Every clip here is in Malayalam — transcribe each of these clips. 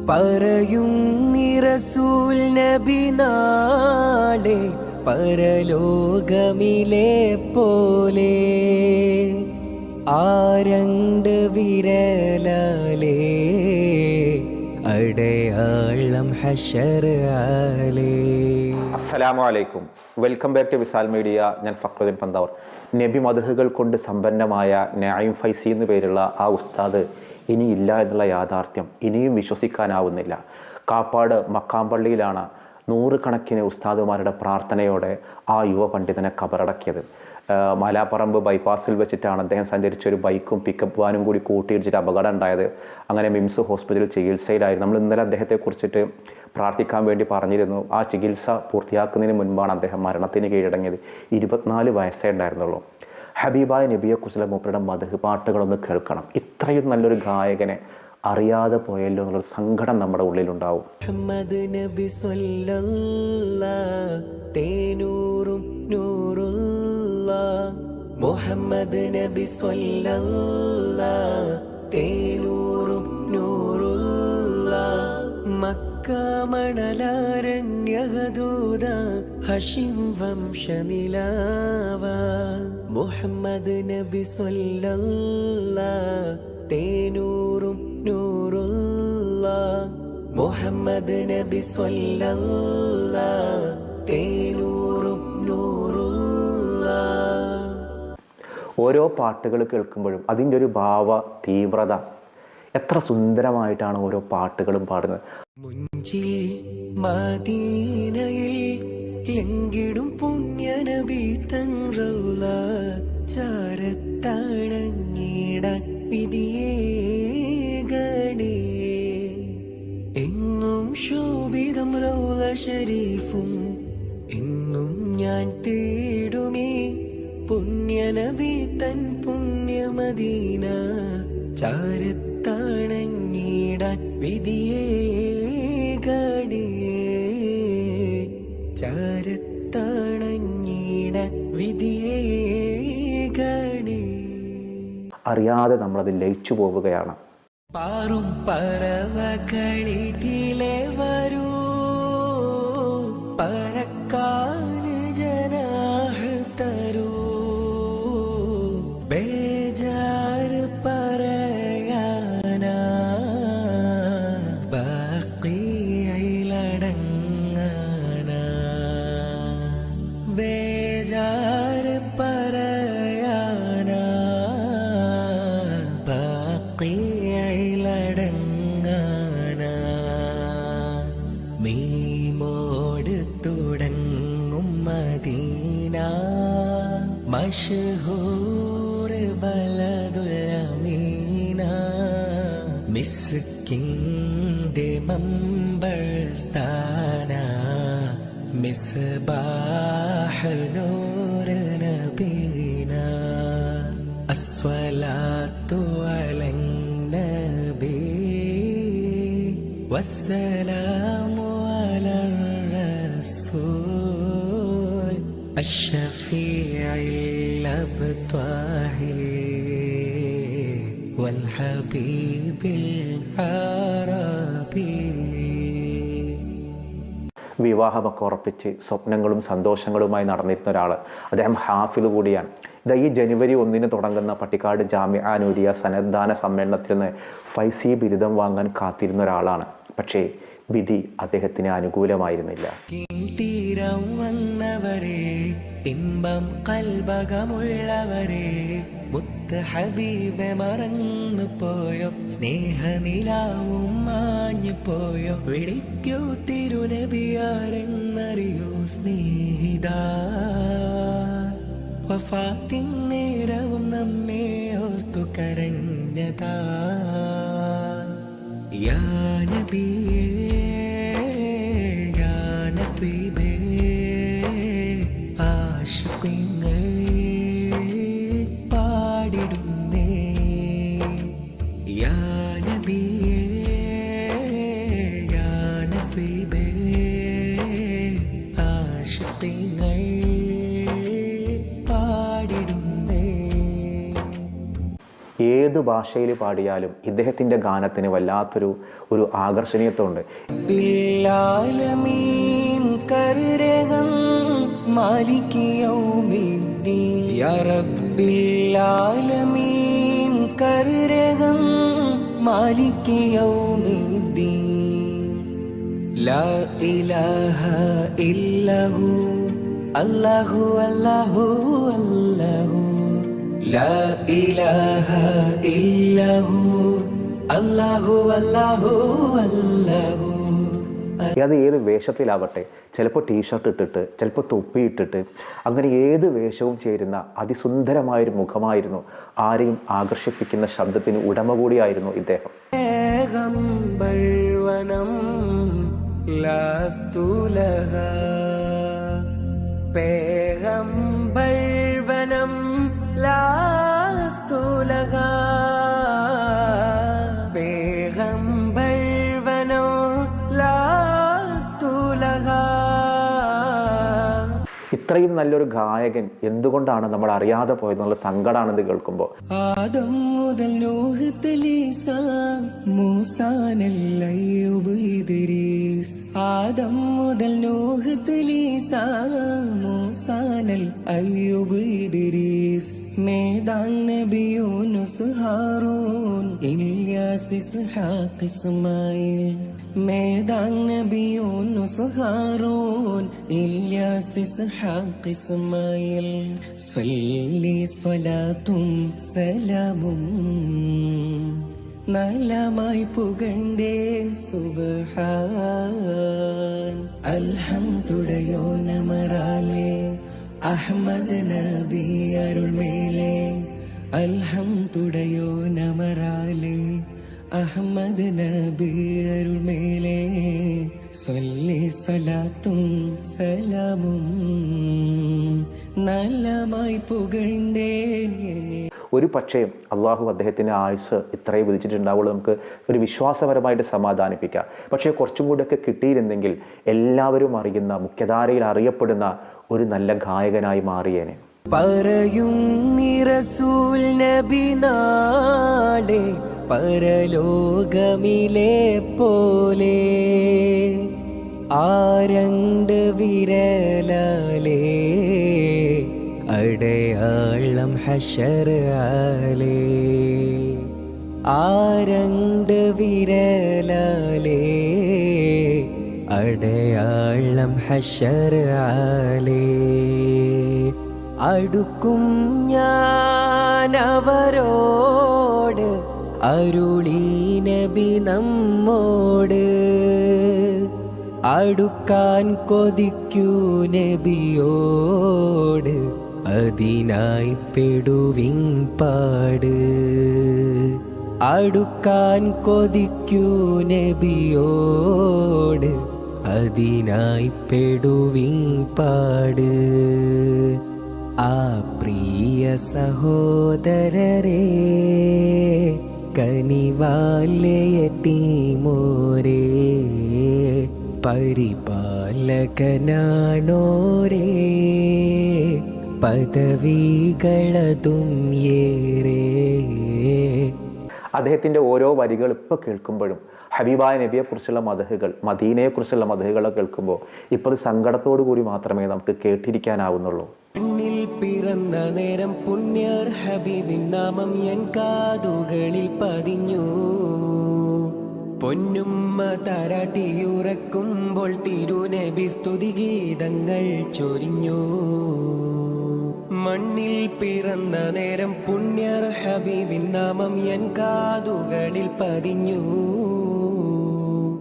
പറയും റസൂൽ നബി നാളെ പരലോകമിലെ പോലെ ആ രണ്ട് വിരലാലേ അടയാളം ഹശർ ആലേ. അസ്സലാമു അലൈക്കും. Welcome back to Visal media. ഞാൻ ഫക്രുദ്ദീൻ പന്താവൂർ. നബി മദ്ഹുകൾ കൊണ്ട് സമ്പന്നമായ നഈം ഫൈസി എന്ന് പേരുള്ള ആ ഉസ്താദ് ഇനിയില്ല എന്നുള്ള യാഥാർത്ഥ്യം ഇനിയും വിശ്വസിക്കാനാവുന്നില്ല. കാപ്പാട് മക്കാംപള്ളിയിലാണ് നൂറുകണക്കിന് ഉസ്താദുമാരുടെ പ്രാർത്ഥനയോടെ ആ യുവ പണ്ഡിതനെ കബറടക്കിയത്. മലാപ്പറമ്പ് ബൈപ്പാസിൽ വെച്ചിട്ടാണ് അദ്ദേഹം സഞ്ചരിച്ച ഒരു ബൈക്കും പിക്കപ്പ് വാനും കൂടി കൂട്ടിയിടിച്ചിട്ട് അപകടം ഉണ്ടായത്. അങ്ങനെ മിംസ് ഹോസ്പിറ്റലിൽ ചികിത്സയിലായിരുന്നു. നമ്മൾ ഇന്നലെ അദ്ദേഹത്തെക്കുറിച്ചിട്ട് പ്രാർത്ഥിക്കാൻ വേണ്ടി പറഞ്ഞിരുന്നു. ആ ചികിത്സ പൂർത്തിയാക്കുന്നതിന് മുൻപാണ് അദ്ദേഹം മരണത്തിന് കീഴടങ്ങിയത്. 24 വയസ്സേ ഉണ്ടായിരുന്നുള്ളൂ. ഹബീബായ നബിയെക്കുറിച്ചുള്ള മൂപ്പരുടെ മദ്ഹ് പാട്ടുകളൊന്ന് കേൾക്കണം. ഇത്രയും നല്ലൊരു ഗായകനെ അറിയാതെ പോയല്ലോ എന്നുള്ളൊരു സങ്കടം നമ്മുടെ ഉള്ളിലുണ്ടാവും. മുഹമ്മദ് നബി സ്വല്ലല്ലാഹ് തേനൂറും നൂറുല്ലാഹ്. മുഹമ്മദ് നബി സ്വല്ലല്ലാഹ് തേനൂറും നൂറുല്ലാഹ്. മക്ക മണലാരണ്യഹദൂദ ഹശിം വംശനിലാവ. മുഹമ്മദ് നബി സ്വല്ലല്ലാഹ് തേനൂറും നൂറുല്ലാഹ്. മുഹമ്മദ് നബി സ്വല്ലല്ലാഹ് തേനൂറും നൂറുല്ലാഹ്. ഓരോ പാട്ടുകൾ കേൾക്കുമ്പോഴും അതിൻ്റെ ഒരു ഭാവ തീവ്രത എത്ര സുന്ദരമായിട്ടാണ് ഓരോ പാട്ടുകളും പാടുന്നത്. മുഞ്ചിൽ മദീനയിൽ എങ്കിടും പുണ്യനബി തൻ റൗള ചാരത്തണങ്ങിടാൻ വിധിയേകണേ. എങ്ങും ശോഭിതം റൗള ഷരീഫും എന്നും ഞാൻ തേടുമേ പുണ്യനബി തൻ പുണ്യമദീന ചാരത്തണങ്ങിടാൻ വിധിയേകണേ. ചാരത്തണങ്ങിടാൻ വിധിയേകണേ. അറിയാതെ നമ്മളത് ലയിച്ചു പോവുകയാണ്. പാറും പറവകളിതിലെ വരൂ പറക്കാന് ജനാഹ് തരൂ. ബേജാറ് പറയാനാ ബഖീഇലടങ്ങാനാ. ബേജാറ് പറയാനാ ബഖീഇലടങ്ങാനാ. മീമോട് തുടങ്ങും മദീന മശ്ഹൂർ ബലദുൽ അമീന. മിസ്കിന്റെ മമ്പർ സ്ഥാന മിസ്ബാഹ് നൂർ നബീന. അസ്സലാത്തു അലൻ നബി വസ്സലാമു അലർ റസൂൽ അഷ്ശഫീഇൽ അബ്ത്വാഹി വൽ ഹബീബിൽ അറബി. വിവാഹമൊക്കെ ഉറപ്പിച്ച് സ്വപ്നങ്ങളും സന്തോഷങ്ങളുമായി നടന്നിരുന്ന ഒരാൾ. അദ്ദേഹം ഹാഫിള് കൂടിയാണ്. ഇതാ ഈ ജനുവരി 1 തുടങ്ങുന്ന പട്ടിക്കാട് ജാമിഅ നൂരിയ സനദ്ദാന സമ്മേളനത്തിൽ നിന്ന് ഫൈസി ബിരുദം വാങ്ങാൻ കാത്തിരുന്ന ഒരാളാണ്. പക്ഷേ വിധി അദ്ദേഹത്തിന് അനുകൂലമായിരുന്നില്ല. തീരം വന്നവരെ ഇമ്പം കൽബകമുള്ളവരെ മുത്ത് ഹബീബെ മറന്നു പോയോ സ്നേഹനിലാവും മാഞ്ഞു പോയോ. വിളിക്കൂ തിരുനബിയാരെന്നറിയോ സ്നേഹിത. വഫാത്തിൻ നേരവും നമ്മെ ഓർത്തു കരഞ്ഞതാ. യാ നബിയേ യാ നസീബേ ആശിഖീങ്ങൾ പാടിടുന്നേ. യാ നബിയേ യാ നസീബേ ആശിഖീങ്ങൾ പാടിടുന്നേ. ഏത് ഭാഷയിൽ പാടിയാലും ഇദ്ദേഹത്തിൻ്റെ ഗാനത്തിന് വല്ലാത്തൊരു ആകർഷണീയത്വമുണ്ട്. ബില്ലാലമീൻ കർരഹം മാലികി യൗമിദ്ദീൻ യാ റബ്ബില്ലാലമീൻ കർരഹം മാലികി യൗമിദ്ദീൻ ലാ ഇലാഹ ഇല്ലഹു അല്ലാഹു അല്ലാഹു അല്ലാഹു ലാ ഇലാഹ ഇല്ലഹു അല്ലാഹു അല്ലാഹു അല്ലാഹു. അത് ഏത് വേഷത്തിലാവട്ടെ, ചിലപ്പോൾ ടീഷർട്ട് ഇട്ടിട്ട്, ചിലപ്പോൾ തൊപ്പിയിട്ടിട്ട്, അങ്ങനെ ഏത് വേഷവും ചേരുന്ന അതിസുന്ദരമായൊരു മുഖമായിരുന്നു. ആരെയും ആകർഷിപ്പിക്കുന്ന ശബ്ദത്തിന് ഉടമ കൂടിയായിരുന്നു ഇദ്ദേഹം. ഇത്രയും നല്ലൊരു ഗായകൻ എന്തുകൊണ്ടാണ് നമ്മൾ അറിയാതെ പോയതെന്നുള്ള സങ്കടമാണെന്ന് കേൾക്കുമ്പോൾ. ആദം മുതൽ നൂഹ് തലീസ മൂസാ നൽ അയ്യൂബ് ഇദ്രീസ് ആദം മുതൽ നൂഹ് തലീസ മൂസാ നൽ അയ്യൂബ് ഇദ്രീസ് മേദാൻ നബി യൂനുസ് ഹാറൂൻ ഇല്യാസ് ഇസ്ഹാഖ് ഇസ്മായിൽ മേദാൻ നബി യൂനുസ് ഹാറൂൻ ഇല്യാസ് ഇസ്ഹാഖ് ഇസ്മായിൽ സ്വല്ലി സ്വലാത്തും സലാമും നലമായി പുകണ്ടേ സുബ്ഹാൻ അൽഹംദുലില്ലാ നമറാലേ അഹ്മദ് നബി അരുൾമേലേ അൽഹംദുലില്ലാ നമറാലേ അഹ്മദ് നബി അരുൾമേലേ സ്വല്ലി സ്വലാത്തും സലാമും നലമായി പുകഴ്ന്തേ. ഒരു പക്ഷേ അള്ളാഹു അദ്ദേഹത്തിൻ്റെ ആയുസ് ഇത്രയും വിധിച്ചിട്ടുണ്ടാവുള്ളൂ, നമുക്ക് ഒരു വിശ്വാസപരമായിട്ട് സമാധാനിപ്പിക്കാം. പക്ഷേ കുറച്ചും കൂടെയൊക്കെ കിട്ടിയിരുന്നെങ്കിൽ എല്ലാവരും അറിയുന്ന, മുഖ്യധാരയിൽ അറിയപ്പെടുന്ന ഒരു നല്ല ഗായകനായി മാറിയേനെ. പറയും റസൂൽ നബി നാളെ പരലോകമിലെ പോലെ ആ രണ്ട് വിരലാലേ അടയാളം ഹശർ ആലേ ആ രണ്ട് വിരലാലേ അടയാളം ഹശർ ആലേ അടുക്കും ഞാൻ അവരോട് അരുളി നബി നമ്മോട് അടുക്കാൻ കൊതിക്കൂ നബിയോട് അതിനായി പെടുവിൻ പാട് അടുക്കാൻ കൊതിക്കൂ നബിയോട് അതിനായി പെടുവിൻ പാട്. ആ പ്രിയ സഹോദരരേ കനിവാലയത്തീമോരേ പരിപാലകനാണോരേ പദവികളതും ഏറെ. അദ്ദേഹത്തിൻ്റെ ഓരോ വരികൾ ഇപ്പോൾ കേൾക്കുമ്പോഴും ഹബീബായ നബിയെക്കുറിച്ചുള്ള മദഹുകൾ, മദീനയെക്കുറിച്ചുള്ള മദഹുകളൊക്കെ കേൾക്കുമ്പോൾ ഇപ്പോൾ സങ്കടത്തോടു കൂടി മാത്രമേ നമുക്ക് കേട്ടിരിക്കാനാവുന്നുള്ളൂ. മണ്ണിൽ പിറന്ന നേരം പുണ്യർ ഹബീബിൻ നാമം എൻ കാതുകളിൽ പതിഞ്ഞു. പൊന്നുമ്മ താരാട്ടിയുറക്കുമ്പോൾ തിരുനബി സ്തുതി ഗീതങ്ങൾ ചൊരിഞ്ഞു. മണ്ണിൽ പിറന്ന നേരം പുണ്യർ ഹബീബിൻ നാമം എൻ കാതുകളിൽ പതിഞ്ഞു.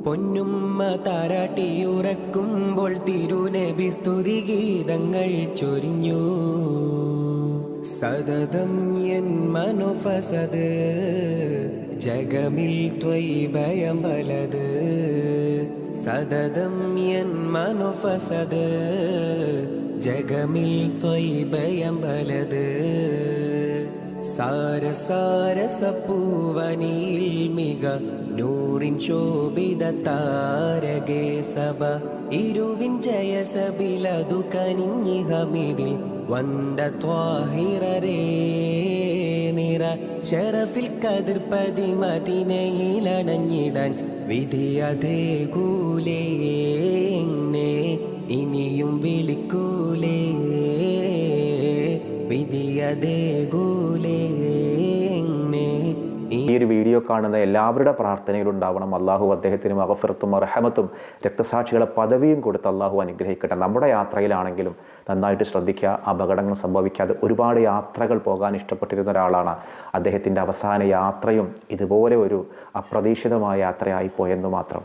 പൊന്നുമ്മ താരാട്ടിയുറക്കുമ്പോൾ തിരുനബി സ്തുതി ഗീതങ്ങൾ ചൊരിഞ്ഞു. സതതം എൻ മനോഫസത് ജഗമിൽ ത്വയ്ബയം വലത്. സതതം എൻ മനോഫസത് ജഗമിൽ ത്വയ്ബയം വലത്. സാരസാരസപ്പൂവനിൽ മിക നൂറിൻ ശോഭിത താരകേ സഭ ഇരുവിൻ ജയസബിലതു കനിഞ്ഞി ഹമിദിൽ വന്ദ ത്വാഹിറരേ നിറ ഹീറ ഷറഫിൽ കതിർപ്പതി മദീനയിലണഞ്ഞിടാൻ വിധിയതേകൂലേ എന്നെ ഇനിയും വിളിക്കൂലേ വിധിയതേകൂലേ എന്നെ. ഈ ഒരു വീഡിയോ കാണുന്ന എല്ലാവരുടെ പ്രാർത്ഥനയിലുണ്ടാവണം അള്ളാഹു അദ്ദേഹത്തിന് മഗ്ഫിറത്തും റഹമത്തും രക്തസാക്ഷികളെ പദവിയും കൊടുത്ത് അള്ളാഹു അനുഗ്രഹിക്കട്ടെ. നമ്മുടെ യാത്രയിലാണെങ്കിലും നന്നായിട്ട് ശ്രദ്ധിക്കുക, അപകടങ്ങൾ സംഭവിക്കാതെ. ഒരുപാട് യാത്രകൾ പോകാൻ ഇഷ്ടപ്പെട്ടിരുന്ന ഒരാളാണ്. അദ്ദേഹത്തിൻ്റെ അവസാന യാത്രയും ഇതുപോലെ ഒരു അപ്രതീക്ഷിതമായ യാത്രയായി പോയെന്ന് മാത്രം.